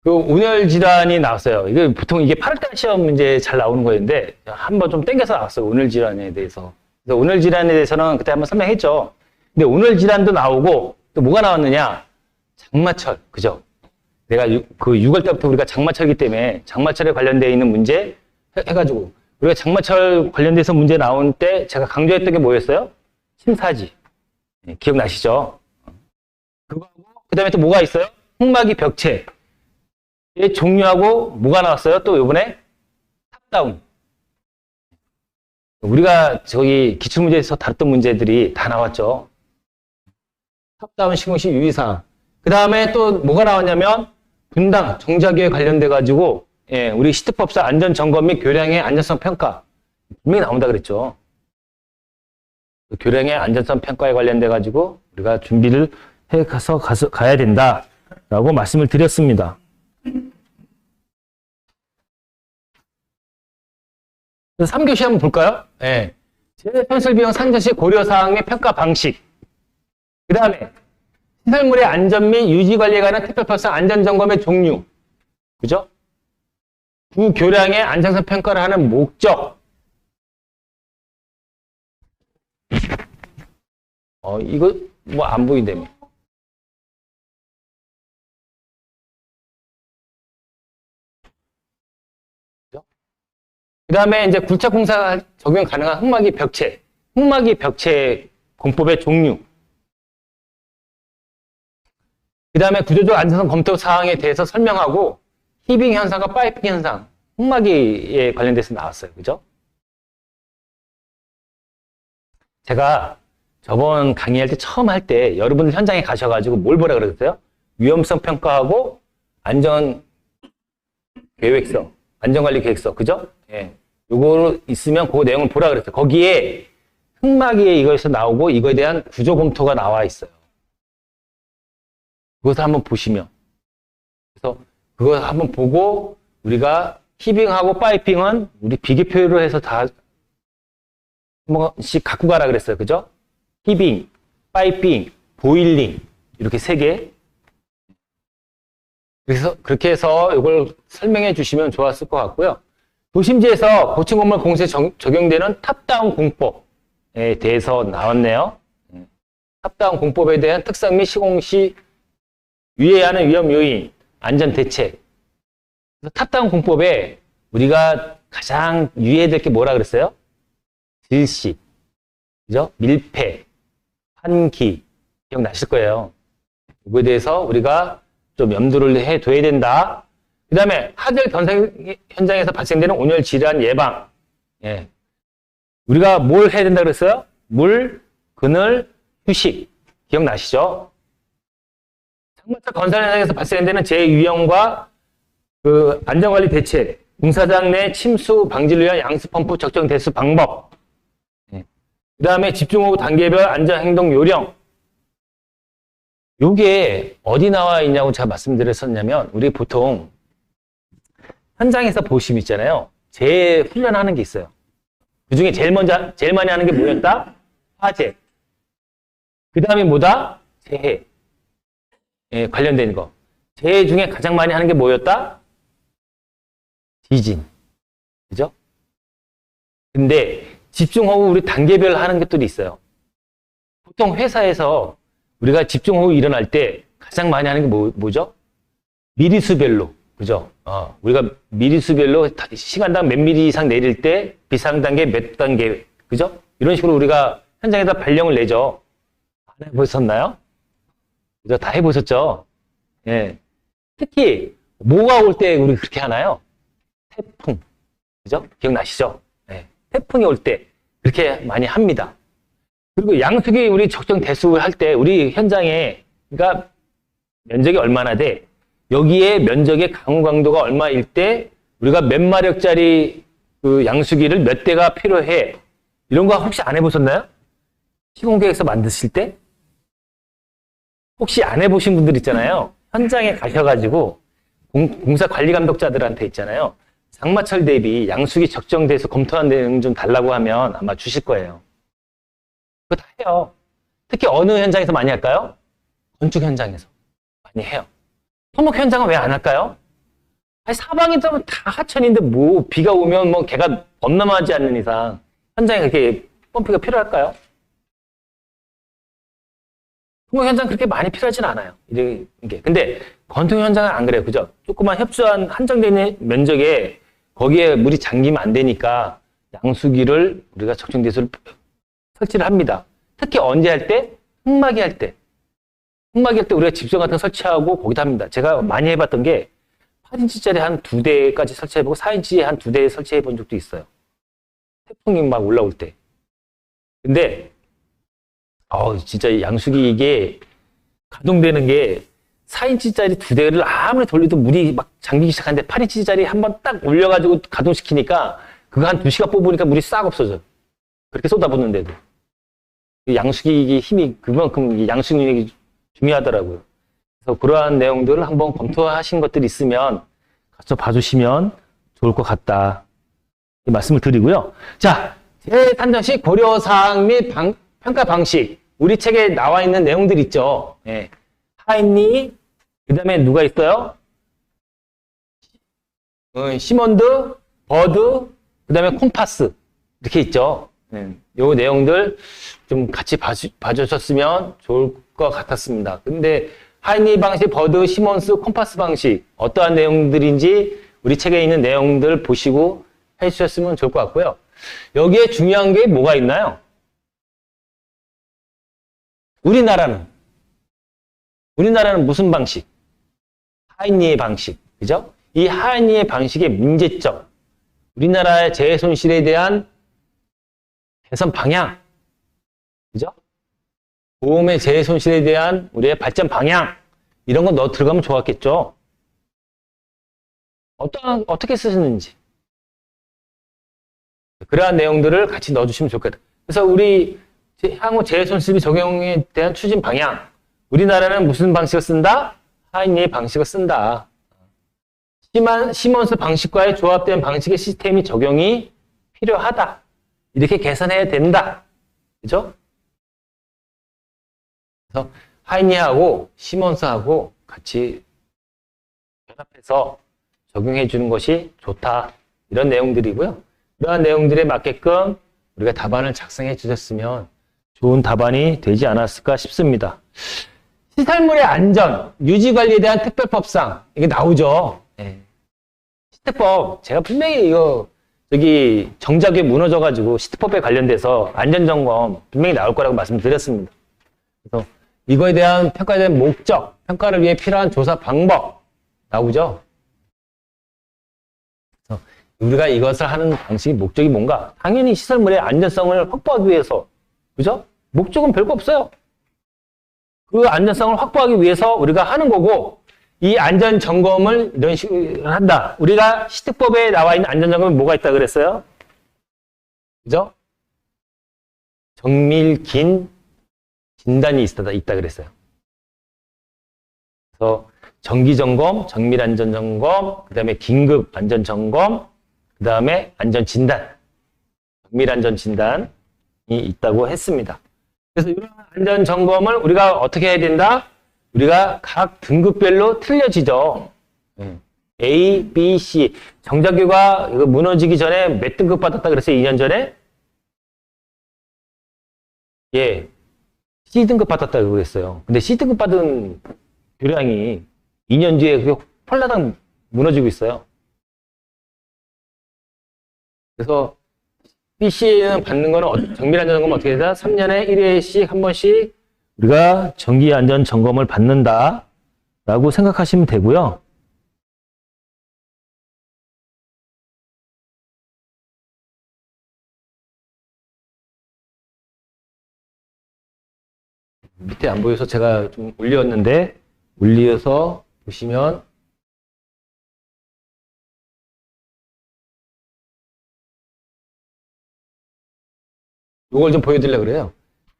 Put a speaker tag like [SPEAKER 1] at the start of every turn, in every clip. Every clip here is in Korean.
[SPEAKER 1] 그 온열 질환이 나왔어요. 이게 보통 이게 8월달 시험 문제 잘 나오는 거였는데 한번 좀 땡겨서 나왔어요. 온열 질환에 대해서. 그래서 온열 질환에 대해서는 그때 한번 설명했죠. 근데 온열 질환도 나오고 또 뭐가 나왔느냐? 장마철, 그죠? 내가 그 6월 때부터 우리가 장마철이기 때문에 장마철에 관련되어 있는 문제 해가지고 우리가 장마철 관련돼서 문제 나온 때 제가 강조했던 게 뭐였어요? 침사지. 네, 기억나시죠? 그거하고 그다음에 또 뭐가 있어요? 흑마기 벽체. 의 종류하고 뭐가 나왔어요? 또 이번에 탑다운. 우리가 저기 기출문제에서 다뤘던 문제들이 다 나왔죠. 탑다운 시공식 유의사항. 그 다음에 또 뭐가 나왔냐면 분당 정자기에 관련돼 가지고 예, 우리 시트법상 안전점검 및 교량의 안전성 평가 분명히 나온다 그랬죠. 그 교량의 안전성 평가에 관련돼 가지고 우리가 준비를 해 가야 된다라고 말씀을 드렸습니다. 그래서 3교시 한번 볼까요? 네. 제편술비용 산전시 고려사항 및 평가 방식. 그 다음에 시설물의 안전 및 유지관리에 관한 특별법상 안전점검의 종류. 그죠? 구교량의 안전성 평가를 하는 목적. 이거 뭐 안 보인다며. 그 다음에 이제 굴착공사 적용 가능한 흑마기 벽체. 흑마기 벽체 공법의 종류. 그 다음에 구조적 안전성 검토 사항에 대해서 설명하고 히빙 현상과 파이핑 현상. 흑마기에 관련돼서 나왔어요. 그죠? 제가 저번 강의할 때 처음 할 때 여러분들 현장에 가셔가지고 뭘 보라 그랬어요? 위험성 평가하고 안전 계획서, 안전관리 계획서. 그죠? 예. 요거 있으면 그 내용을 보라 그랬어요. 거기에 흑마기에 이거에서 나오고 이거에 대한 구조 검토가 나와 있어요. 그것을 한번 보시면. 그래서 그거 한번 보고 우리가 히빙하고 파이핑은 우리 비교표로 해서 다 한 번씩 갖고 가라 그랬어요. 그죠? 히빙, 파이핑, 보일링 이렇게 3개. 그래서 그렇게 해서 이걸 설명해 주시면 좋았을 것 같고요. 도심지에서 고층 건물 공사에 적용되는 탑다운 공법에 대해서 나왔네요. 탑다운 공법에 대한 특성 및 시공 시 유의해야 하는 위험 요인, 안전 대책. 탑다운 공법에 우리가 가장 유의해야 될 게 뭐라 그랬어요? 질식, 그죠? 밀폐, 환기 기억나실 거예요. 이거에 대해서 우리가 좀 염두를 해둬야 된다. 그 다음에 하절 건설 현장에서 발생되는 온열 질환 예방. 예. 우리가 뭘 해야 된다 그랬어요? 물, 그늘, 휴식. 기억나시죠? 장마철 건설 현장에서 발생되는 재유형과 그 안전관리 대책, 공사장 내 침수 방지를 위한 양수 펌프 적정 대수 방법. 예. 그 다음에 집중호우 단계별 안전행동 요령. 요게 어디 나와 있냐고 제가 말씀드렸었냐면 우리 보통 현장에서 보시면 있잖아요. 재훈련하는 게 있어요. 그 중에 제일 많이 하는 게 뭐였다? 화재. 그 다음에 뭐다? 재해. 예, 관련된 거. 재해 중에 가장 많이 하는 게 뭐였다? 지진. 그죠? 근데 집중호우 우리 단계별 하는 것들이 있어요. 보통 회사에서 우리가 집중호우 일어날 때 가장 많이 하는 게 뭐죠? 미리수별로. 그죠? 우리가 미리수별로 시간당 몇 미리 이상 내릴 때 비상단계 몇 단계. 그죠? 이런 식으로 우리가 현장에다 발령을 내죠. 안 해보셨나요? 그죠? 다 해보셨죠? 예. 특히 뭐가 올 때 우리 그렇게 하나요? 태풍. 그죠? 기억나시죠? 예. 태풍이 올 때 그렇게 많이 합니다. 그리고 양수기 우리 적정 대수를 할 때 우리 현장에 그러니까 면적이 얼마나 돼? 여기에 면적의 강우 강도가 얼마일 때 우리가 몇 마력짜리 그 양수기를 몇 대가 필요해? 이런 거 혹시 안 해보셨나요? 시공계획서 만드실 때? 혹시 안 해보신 분들 있잖아요. 현장에 가셔가지고 공사 관리 감독자들한테 있잖아요. 장마철 대비 양수기 적정 대수 검토한 내용 좀 달라고 하면 아마 주실 거예요. 그거 다 해요. 특히 어느 현장에서 많이 할까요? 건축 현장에서 많이 해요. 토목 현장은 왜 안 할까요? 아니, 사방이 다 하천인데 뭐 비가 오면 뭐 걔가 범람하지 않는 이상 현장에 그렇게 펌프가 필요할까요? 통공 현장 그렇게 많이 필요하진 않아요. 이게. 근데 건통 현장은 안 그래요. 그죠? 조그만 협소한 한정된 면적에 거기에 물이 잠기면 안 되니까 양수기를 우리가 적정대수를 설치를 합니다. 특히 언제 할 때? 흙막이 할 때. 흙막이 할 때 우리가 집정 같은 거 설치하고 거기다 합니다. 제가 많이 해봤던 게 8인치짜리 한 2대까지 설치해보고 4인치 한 2대 설치해본 적도 있어요. 태풍이 막 올라올 때. 근데 진짜 양수기 이게 가동되는 게 4인치짜리 2대를 아무리 돌려도 물이 막 잠기기 시작하는데 8인치짜리 한번 딱 올려가지고 가동시키니까 그거 한 2시간 뽑으니까 물이 싹 없어져. 그렇게 쏟아붓는데도. 양수기 힘이 그만큼 양수기력이 중요하더라고요. 그래서 그러한 내용들을 한번 검토하신 것들이 있으면 가서 봐주시면 좋을 것 같다. 이 말씀을 드리고요. 자, 재산정식 고려사항 및 평가 방식. 우리 책에 나와 있는 내용들 있죠. 예. 하인리, 그 다음에 누가 있어요? 시몬드, 버드, 그 다음에 콩파스. 이렇게 있죠. 요 내용들 좀 같이 봐주셨으면 좋을 것 같았습니다. 근데 하인리 방식, 버드, 시몬스, 콩파스 방식 어떠한 내용들인지 우리 책에 있는 내용들 보시고 해주셨으면 좋을 것 같고요. 여기에 중요한 게 뭐가 있나요? 우리나라는 무슨 방식? 하인리의 방식. 그죠? 이 하인리의 방식의 문제점. 우리나라의 재해 손실에 대한 개선 방향. 그죠? 보험의 재해 손실에 대한 우리의 발전 방향. 이런 거 넣어 들어가면 좋았겠죠? 어떻게 쓰시는지. 그러한 내용들을 같이 넣어주시면 좋겠다. 그래서 우리 향후 재해 손실비 적용에 대한 추진 방향. 우리나라는 무슨 방식을 쓴다? 하인리의 방식을 쓴다. 시몬스 방식과의 조합된 방식의 시스템이 적용이 필요하다. 이렇게 개선해야 된다. 그죠? 그래서 하인리하고 시몬스하고 같이 결합해서 적용해 주는 것이 좋다. 이런 내용들이고요. 이러한 내용들에 맞게끔 우리가 답안을 작성해 주셨으면 좋은 답안이 되지 않았을까 싶습니다. 시설물의 안전, 유지 관리에 대한 특별법상 이게 나오죠. 네. 시특법 제가 분명히 이거 정작에 무너져가지고 시특법에 관련돼서 안전점검 분명히 나올 거라고 말씀드렸습니다. 그래서 이거에 대한 평가에 대한 목적, 평가를 위해 필요한 조사 방법 나오죠. 그래서 우리가 이것을 하는 방식이 목적이 뭔가? 당연히 시설물의 안전성을 확보하기 위해서, 그죠? 목적은 별거 없어요. 그 안전성을 확보하기 위해서 우리가 하는 거고, 이 안전점검을 이런 식으로 한다. 우리가 시특법에 나와 있는 안전점검에 뭐가 있다 그랬어요? 그죠? 정밀 긴 진단이 있다 그랬어요. 그래서 정기점검, 정밀안전점검, 그 다음에 긴급안전점검, 그 다음에 안전진단, 정밀안전진단이 있다고 했습니다. 그래서 이런 안전점검을 우리가 어떻게 해야 된다? 우리가 각 등급별로 틀려지죠. A, B, C. 정자규가 무너지기 전에 몇 등급 받았다 그랬어요? 2년 전에? 예. C등급 받았다고 그랬어요. 근데 C등급 받은 교량이 2년 뒤에 그게 펄라당 무너지고 있어요. 그래서 BC는 받는 거는 정밀안전점검 어떻게 되다? 3년에 1회씩 한 번씩 우리가 정기안전점검을 받는다 라고 생각하시면 되고요. 밑에 안 보여서 제가 좀 올렸는데 올려서 보시면 이걸 좀 보여드리려고 그래요.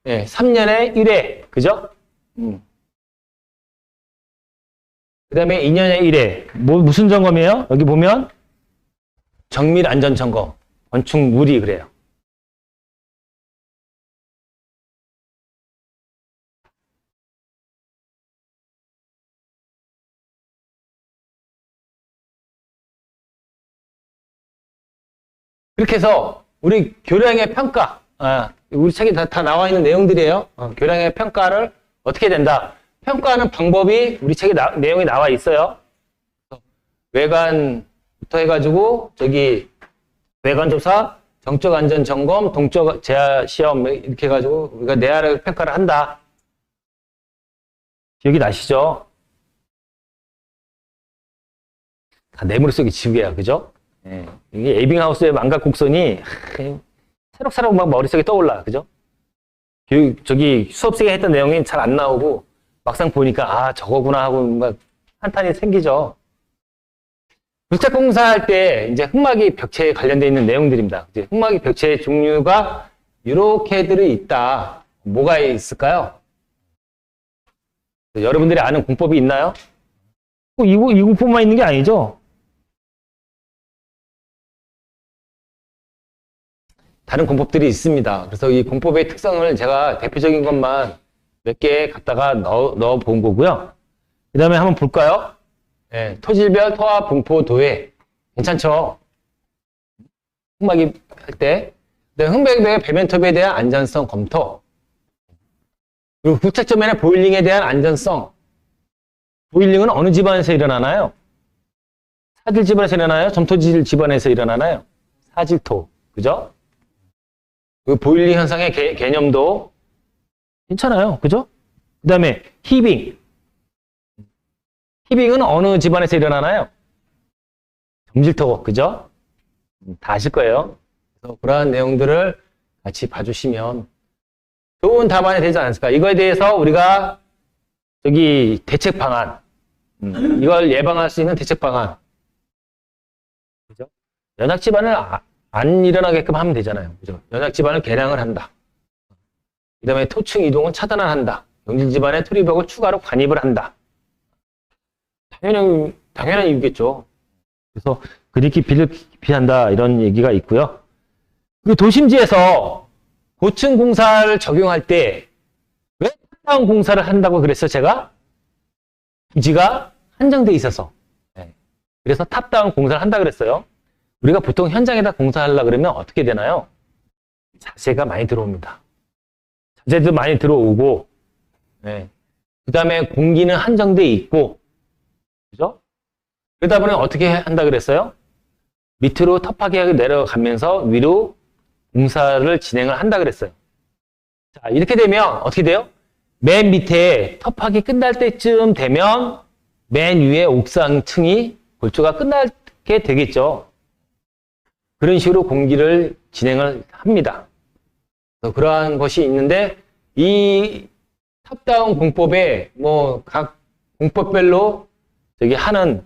[SPEAKER 1] 네, 3년에 1회, 그죠? 그 다음에 2년에 1회. 무슨 점검이에요? 여기 보면 정밀안전점검, 건축물이 그래요. 이렇게 해서 우리 교량의 평가, 우리 책에 다 나와 있는 내용들이에요. 교량의 평가를 어떻게 된다. 평가하는 방법이 우리 책에 내용이 나와 있어요. 외관부터 해가지고 외관조사, 정적 안전 점검, 동적 제하 시험 이렇게 해가지고 우리가 내화를 평가를 한다. 기억이 나시죠? 다 내 머릿속에 지우개야, 그죠? 예. 이게 에빙하우스의 망각 곡선이 새록새록 막 머릿속에 떠올라, 그죠? 수업 시간에 했던 내용이 잘 안 나오고 막상 보니까 저거구나 하고 막 한탄이 생기죠. 부착공사할 때 이제 흑마기 벽체에 관련되어 있는 내용들입니다. 이제 흑마기 벽체의 종류가 이렇게들이 있다. 뭐가 있을까요? 여러분들이 아는 공법이 있나요? 이 공법만 있는 게 아니죠? 다른 공법들이 있습니다. 그래서 이 공법의 특성을 제가 대표적인 것만 몇 개 갖다가 넣어 본 거고요. 그 다음에 한번 볼까요? 네, 토질별 토합 분포 도해. 괜찮죠? 흑마기 할 때. 흑마기의 배면톱에 대한 안전성 검토. 그리고 부착점에는 보일링에 대한 안전성. 보일링은 어느 집안에서 일어나나요? 사질 집안에서 일어나요? 점토질 집안에서 일어나나요? 사질토. 그죠? 그 보일링 현상의 개념도 괜찮아요. 그죠? 그 다음에 히빙. 히빙은 어느 집안에서 일어나나요? 점질토. 그죠? 다 아실 거예요. 그래서 그러한 내용들을 같이 봐주시면 좋은 답안이 되지 않을까. 이거에 대해서 우리가 대책 방안, 이걸 예방할 수 있는 대책 방안. 그죠? 연약 집안을 안 일어나게끔 하면 되잖아요. 그죠? 연약 집안을 개량을 한다. 그 다음에 토층 이동은 차단을 한다. 영질 집안에 토리벽을 추가로 관입을 한다. 당연한 이유겠죠. 그래서 그리기 피한다. 이런 얘기가 있고요. 그리고 도심지에서 고층 공사를 적용할 때 왜 탑다운 공사를 한다고 그랬어요, 제가? 부지가 한정돼 있어서. 네. 그래서 탑다운 공사를 한다 그랬어요. 우리가 보통 현장에다 공사하려고 그러면 어떻게 되나요? 자재가 많이 들어옵니다. 자재도 많이 들어오고, 네. 그 다음에 공기는 한정돼 있고, 그죠? 그러다 보니 어떻게 한다 그랬어요? 밑으로 터프하게 내려가면서 위로 공사를 진행을 한다 그랬어요. 자, 이렇게 되면 어떻게 돼요? 맨 밑에 터프하기 끝날 때쯤 되면 맨 위에 옥상층이 골조가 끝나게 되겠죠. 그런 식으로 공기를 진행을 합니다. 그러한 것이 있는데 이 탑다운 공법에 각 공법별로 하는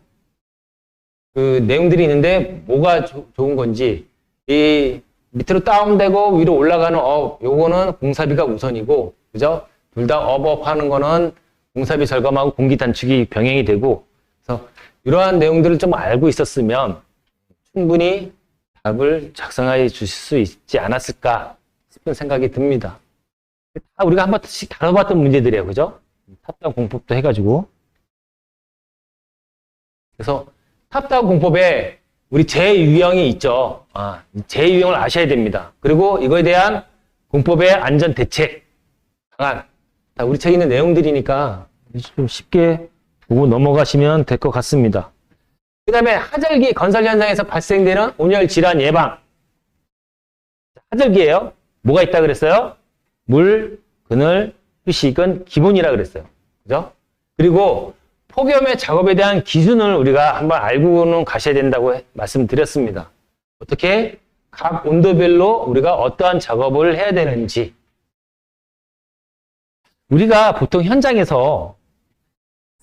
[SPEAKER 1] 그 내용들이 있는데 뭐가 좋은 건지 이 밑으로 다운되고 위로 올라가는 요거는 공사비가 우선이고, 그죠? 둘 다 업업 하는 거는 공사비 절감하고 공기 단축이 병행이 되고, 그래서 이러한 내용들을 좀 알고 있었으면 충분히 답을 작성해 주실 수 있지 않았을까 싶은 생각이 듭니다. 다 우리가 한 번씩 다뤄봤던 문제들이에요. 그죠? 탑다운 공법도 해가지고. 그래서 탑다운 공법에 우리 제2유형이 있죠. 제2유형을 아셔야 됩니다. 그리고 이거에 대한 공법의 안전 대책 방안. 다 우리 책에 있는 내용들이니까 좀 쉽게 보고 넘어가시면 될 것 같습니다. 그 다음에 하절기 건설 현장에서 발생되는 온열 질환 예방. 하절기예요. 뭐가 있다 그랬어요? 물, 그늘, 휴식은 기본이라 그랬어요. 그죠? 그리고 폭염의 작업에 대한 기준을 우리가 한번 알고는 가셔야 된다고 말씀드렸습니다. 어떻게? 각 온도별로 우리가 어떠한 작업을 해야 되는지. 우리가 보통 현장에서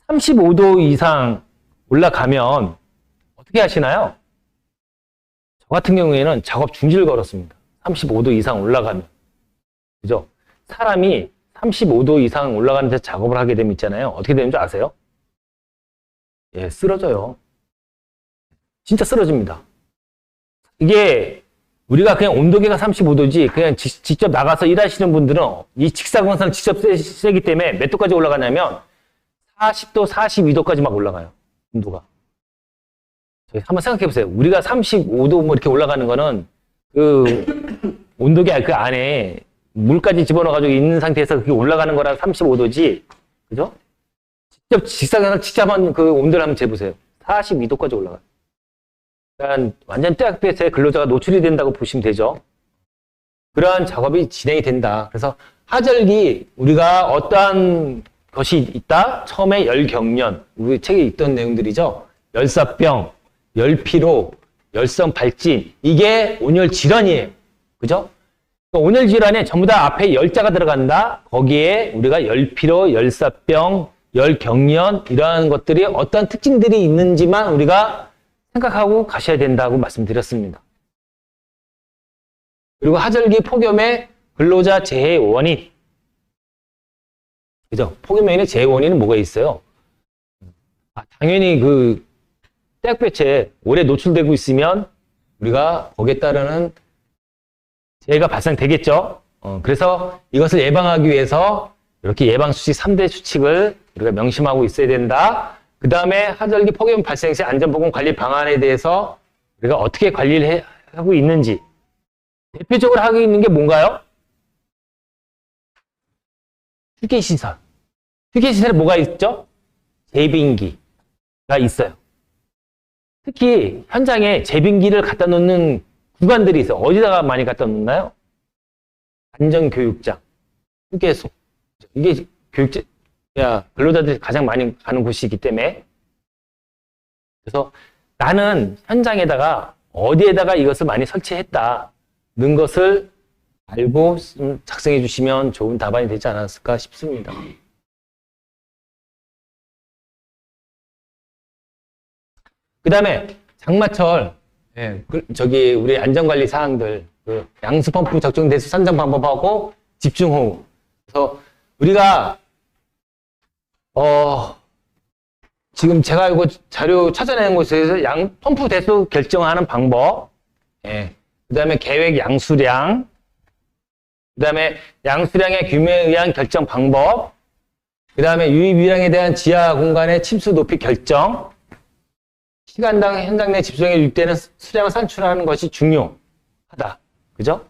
[SPEAKER 1] 35도 이상 올라가면 어떻게 하시나요? 저 같은 경우에는 작업 중지를 걸었습니다. 35도 이상 올라가면. 그죠? 사람이 35도 이상 올라가는 데 작업을 하게 되면 있잖아요. 어떻게 되는 줄 아세요? 예, 쓰러져요. 진짜 쓰러집니다. 이게 우리가 그냥 온도계가 35도지 그냥 직접 나가서 일하시는 분들은 이 직사광선을 직접 쐬기 때문에 몇 도까지 올라가냐면 40도, 42도까지 막 올라가요. 온도가. 한번 생각해 보세요. 우리가 35도 뭐 이렇게 올라가는 거는 그 온도계 그 안에 물까지 집어넣어가지고 있는 상태에서 그게 올라가는 거랑 35도지, 그죠? 직접 직사광선 직접한 그 온도를 한번 재보세요. 42도까지 올라가요. 그러니까 완전 떼약볕에 근로자가 노출이 된다고 보시면 되죠. 그러한 작업이 진행이 된다. 그래서 하절기 우리가 어떠한 것이 있다? 처음에 열경련, 우리 책에 있던 내용들이죠. 열사병, 열피로, 열성 발진, 이게 온열 질환이에요. 그죠? 온열 질환에 전부 다 앞에 열자가 들어간다. 거기에 우리가 열피로, 열사병, 열경련 이러한 것들이 어떤 특징들이 있는지만 우리가 생각하고 가셔야 된다고 말씀드렸습니다. 그리고 하절기 폭염의 근로자 재해 원인. 그죠? 폭염의 재해 원인은 뭐가 있어요? 당연히 그 떼약볕에 오래 노출되고 있으면 우리가 거기에 따르는 재해가 발생되겠죠. 그래서 이것을 예방하기 위해서 이렇게 예방수칙 3대 수칙을 우리가 명심하고 있어야 된다. 그 다음에 하절기 폭염 발생 시 안전보건 관리 방안에 대해서 우리가 어떻게 관리를 하고 있는지. 대표적으로 하고 있는 게 뭔가요? 휴게시설. 휴게시설에 뭐가 있죠? 제빙기가 있어요. 특히 현장에 제빙기를 갖다 놓는 구간들이 있어요. 어디다가 많이 갖다 놓나요? 안전교육장, 휴게소. 이게 교육자, 근로자들이 가장 많이 가는 곳이기 때문에. 그래서 나는 현장에다가 어디에다가 이것을 많이 설치했다는 것을 알고 작성해 주시면 좋은 답안이 되지 않았을까 싶습니다. 그 다음에 장마철, 저기 우리 안전관리 사항들, 그 양수펌프 적정 대수 산정 방법하고 집중호우. 그래서 우리가 지금 제가 이거 자료 찾아내는 곳에서 펌프 대수 결정하는 방법, 그 다음에 계획 양수량, 그 다음에 양수량의 규모에 의한 결정 방법, 그 다음에 유입 유량에 대한 지하 공간의 침수 높이 결정, 시간당 현장 내 집중에 유입되는 수량을 산출하는 것이 중요하다. 그죠?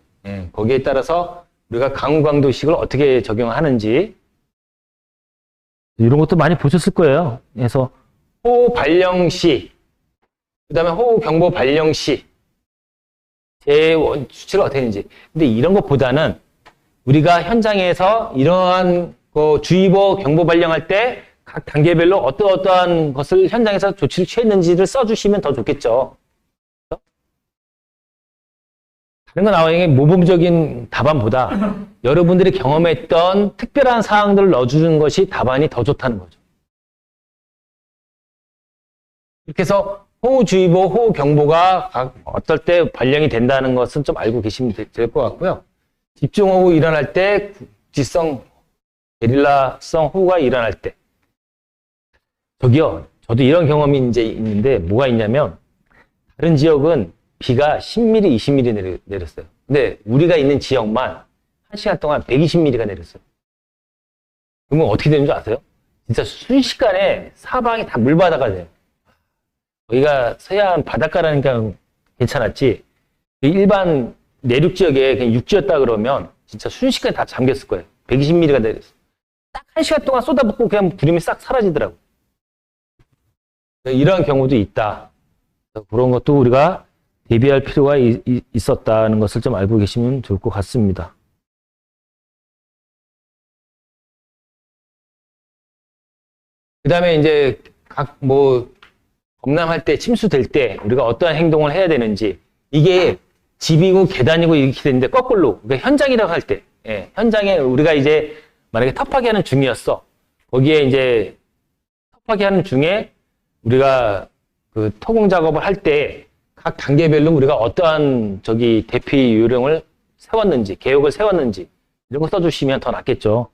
[SPEAKER 1] 거기에 따라서 우리가 강우 강도식을 어떻게 적용하는지 이런 것도 많이 보셨을 거예요. 그래서 호우 발령 시, 그 다음에 호우 경보 발령 시 수치를 어떻게 했는지. 근데 이런 것보다는 우리가 현장에서 이러한 주의보 경보 발령할 때 각 단계별로 어떠한 것을 현장에서 조치를 취했는지를 써주시면 더 좋겠죠. 다른 거 나오는 게 모범적인 답안보다 여러분들이 경험했던 특별한 사항들을 넣어주는 것이 답안이 더 좋다는 거죠. 이렇게 해서 호우주의보, 호우경보가 각 어떨 때 발령이 된다는 것은 좀 알고 계시면 될 것 같고요. 집중호우 일어날 때, 국지성, 게릴라성 호우가 일어날 때. 저도 이런 경험이 이제 있는데 뭐가 있냐면 다른 지역은 비가 10mm, 20mm 내렸어요. 근데 우리가 있는 지역만 1시간 동안 120mm가 내렸어요. 그러면 어떻게 되는 줄 아세요? 진짜 순식간에 사방이 다 물바다가 돼요. 여기가 서해안 바닷가라니까 괜찮았지 일반 내륙 지역에 그냥 육지였다 그러면 진짜 순식간에 다 잠겼을 거예요. 120mm가 내렸어요. 딱 1시간 동안 쏟아붓고 그냥 구름이 싹 사라지더라고요. 이러한 경우도 있다. 그런 것도 우리가 대비할 필요가 있었다는 것을 좀 알고 계시면 좋을 것 같습니다. 그 다음에 이제 범람할 때, 침수될 때 우리가 어떠한 행동을 해야 되는지, 이게 집이고 계단이고 이렇게 되는데 거꾸로, 그러니까 현장이라고 할 때, 현장에 우리가 이제 만약에 텃파기 하는 중이었어. 거기에 이제 텃파기 하는 중에 우리가 그 토공 작업을 할 때 각 단계별로 우리가 어떠한 대피 요령을 세웠는지, 계획을 세웠는지 이런 거 써주시면 더 낫겠죠.